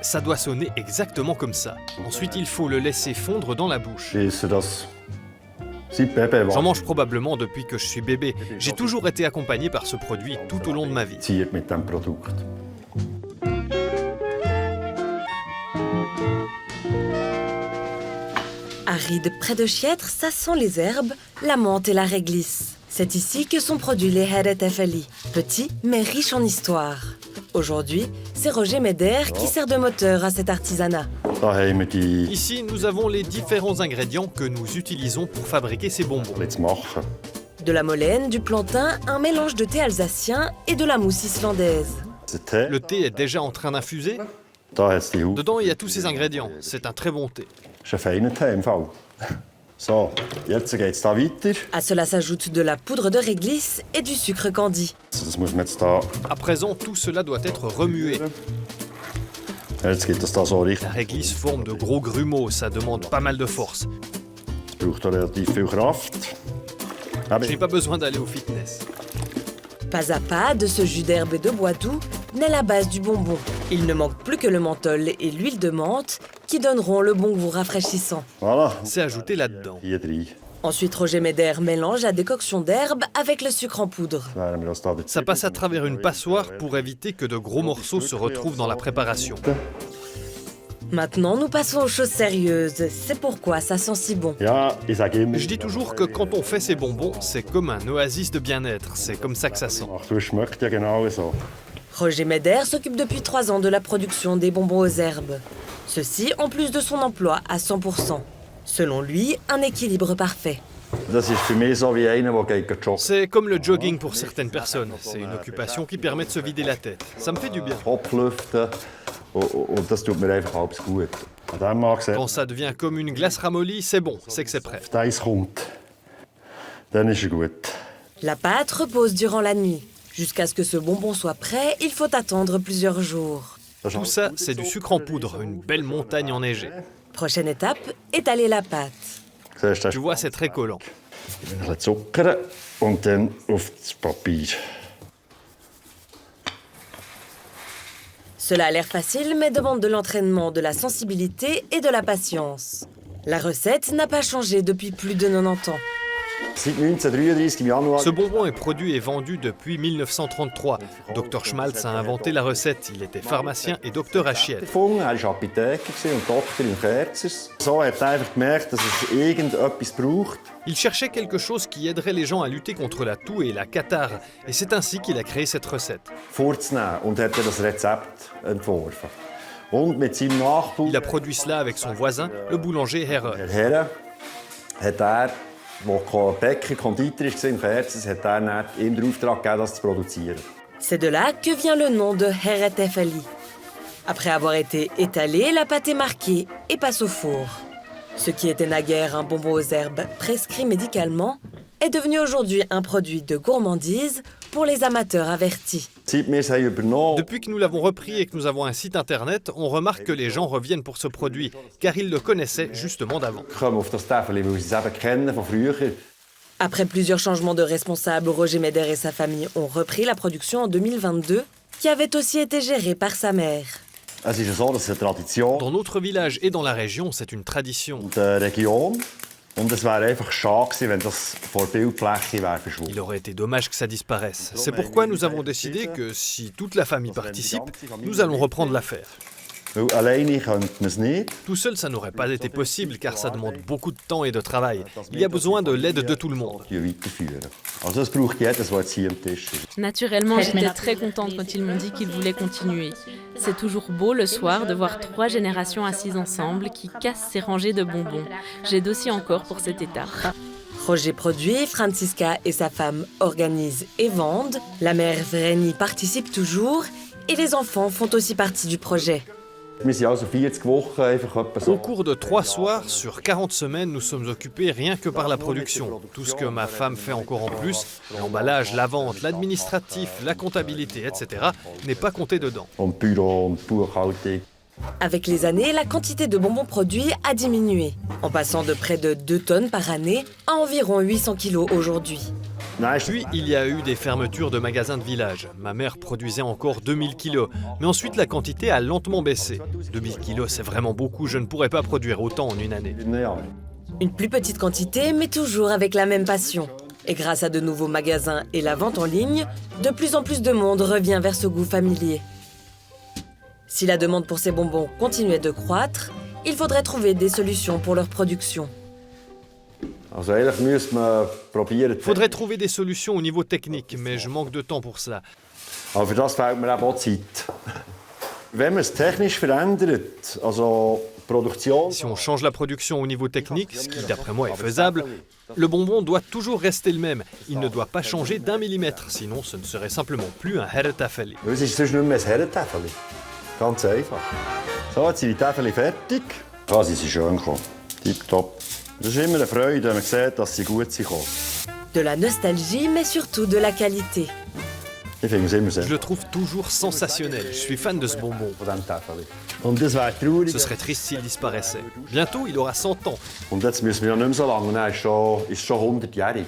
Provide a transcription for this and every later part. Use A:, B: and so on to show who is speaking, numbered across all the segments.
A: ça doit sonner exactement comme ça. Ensuite, il faut le laisser fondre dans la bouche. J'en mange probablement depuis que je suis bébé. J'ai toujours été accompagné par ce produit tout au long de ma vie.
B: Aride près de Chiètre, ça sent les herbes, la menthe et la réglisse. C'est ici que sont produits les Heret Efeli, petits mais riches en histoire. Aujourd'hui, c'est Roger Meder qui sert de moteur à cet artisanat.
A: Ici, nous avons les différents ingrédients que nous utilisons pour fabriquer ces bonbons.
B: De la molène, du plantain, un mélange de thé alsacien et de la mousse islandaise.
A: Le thé est déjà en train d'infuser. Dedans, il y a tous ces ingrédients. C'est un très bon thé.
B: À cela s'ajoute de la poudre de réglisse et du sucre candi.
A: À présent, tout cela doit être remué. La réglisse forme de gros grumeaux, ça demande pas mal de force. Je n'ai pas besoin d'aller au fitness.
B: Pas à pas, de ce jus d'herbe et de bois doux naît la base du bonbon. Il ne manque plus que le menthol et l'huile de menthe qui donneront le bon goût rafraîchissant.
A: C'est ajouté là-dedans.
B: Ensuite, Roger Meder mélange la décoction d'herbe avec le sucre en poudre.
A: Ça passe à travers une passoire pour éviter que de gros morceaux se retrouvent dans la préparation.
B: Maintenant, nous passons aux choses sérieuses. C'est pourquoi ça sent si bon.
A: Je dis toujours que quand on fait ces bonbons, c'est comme un oasis de bien-être. C'est comme ça que ça sent.
B: Roger Meder s'occupe depuis 3 ans de la production des bonbons aux herbes. Ceci en plus de son emploi à 100%. Selon lui, un équilibre parfait.
A: C'est comme le jogging pour certaines personnes. C'est une occupation qui permet de se vider la tête. Ça me fait du bien. Quand ça devient comme une glace ramollie, c'est bon, c'est que c'est prêt.
B: La pâte repose durant la nuit. Jusqu'à ce que ce bonbon soit prêt, il faut attendre plusieurs jours.
A: Tout ça, c'est du sucre en poudre, une belle montagne enneigée.
B: Prochaine étape, étaler la pâte.
A: Tu vois, c'est très collant.
B: Cela a l'air facile, mais demande de l'entraînement, de la sensibilité et de la patience. La recette n'a pas changé depuis plus de 90 ans.
A: Ce bonbon est produit et vendu depuis 1933. Dr Schmalz a inventé la recette. Il était pharmacien et docteur à Chiètre. Il cherchait quelque chose qui aiderait les gens à lutter contre la toux et la catarrhe. Et c'est ainsi qu'il a créé cette recette. Il a produit cela avec son voisin, le boulanger Herre.
B: C'est de là que vient le nom de Heret Efeli. Après avoir été étalée, la pâte est marquée et passe au four. Ce qui était naguère un bonbon aux herbes prescrit médicalement est devenu aujourd'hui un produit de gourmandise pour les amateurs avertis.
A: Depuis que nous l'avons repris et que nous avons un site internet, on remarque que les gens reviennent pour ce produit, car ils le connaissaient justement d'avant.
B: Après plusieurs changements de responsables, Roger Meder et sa famille ont repris la production en 2022, qui avait aussi été gérée par sa mère.
A: Dans notre village et dans la région, c'est une tradition. Il aurait été dommage que ça disparaisse. C'est pourquoi nous avons décidé que si toute la famille participe, nous allons reprendre l'affaire. Tout seul, ça n'aurait pas été possible car ça demande beaucoup de temps et de travail. Il y a besoin de l'aide de tout le monde.
C: Naturellement, j'étais très contente quand ils m'ont dit qu'ils voulaient continuer. C'est toujours beau le soir de voir 3 générations assises ensemble qui cassent ces rangées de bonbons. J'ai dossier encore pour cette étape.
B: Roger produit, Franziska et sa femme organisent et vendent. La mère Vreni participe toujours et les enfants font aussi partie du projet.
A: Au cours de 3 soirs, sur 40 semaines, nous sommes occupés rien que par la production. Tout ce que ma femme fait encore en plus, l'emballage, la vente, l'administratif, la comptabilité, etc., n'est pas compté dedans.
B: Avec les années, la quantité de bonbons produits a diminué, en passant de près de 2 tonnes par année à environ 800 kilos aujourd'hui.
A: Puis, il y a eu des fermetures de magasins de village. Ma mère produisait encore 2000 kilos, mais ensuite la quantité a lentement baissé. 2000 kilos, c'est vraiment beaucoup, je ne pourrais pas produire autant en une année.
B: Une plus petite quantité, mais toujours avec la même passion. Et grâce à de nouveaux magasins et la vente en ligne, de plus en plus de monde revient vers ce goût familier. Si la demande pour ces bonbons continuait de croître, il faudrait trouver des solutions pour leur production.
A: Il faudrait trouver des solutions au niveau technique, mais je manque de temps pour ça. Si on change la production au niveau technique, ce qui d'après moi est faisable, le bonbon doit toujours rester le même. Il ne doit pas changer d'1 millimètre, sinon ce ne serait simplement plus un Herretafeli.
D: Ganz einfach. So, jetzt sind die Täfelchen fertig. Ah, sie sind schön gekommen. Tipptopp. Das ist immer eine Freude, wenn man sieht, dass sie gut sind gekommen.
B: De la nostalgie, mais surtout de la qualité.
D: Ich finde es immer sehr.
A: Je le trouve toujours sensationnel. Je suis fan de ce bonbon.
D: Von diesem Täfelchen. Und das wäre traurig.
A: Ce serait triste s'il disparaissait. Bientôt, il aura 100 ans.
D: Und jetzt müssen wir ja nicht mehr so lange. Dann ist schon 100-jährig.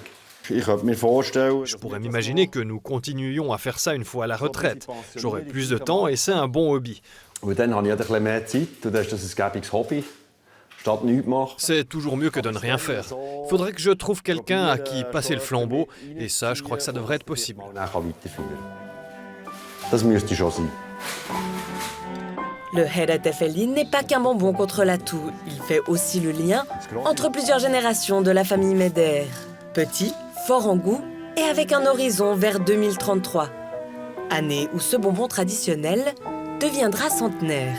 D: Ich könnte mir vorstellen...
A: Je pourrais m'imaginer que nous continuions à faire ça une fois à la retraite. J'aurais plus de temps et c'est un bon hobby.
D: Und dann habe ich ein bisschen mehr Zeit und dann ist das ein gäbiges Hobby. Statt nichts machen.
A: C'est toujours mieux que de ne rien faire. Il faudrait que je trouve quelqu'un à qui passer le flambeau, et ça, je crois que ça devrait être possible.
D: Das müsste schon sein.
B: Le Herretafeli n'est pas qu'un bonbon contre la toux. Il fait aussi le lien entre plusieurs générations de la famille Meder. Petit, fort en goût et avec un horizon vers 2033. Année où ce bonbon traditionnel deviendra centenaire.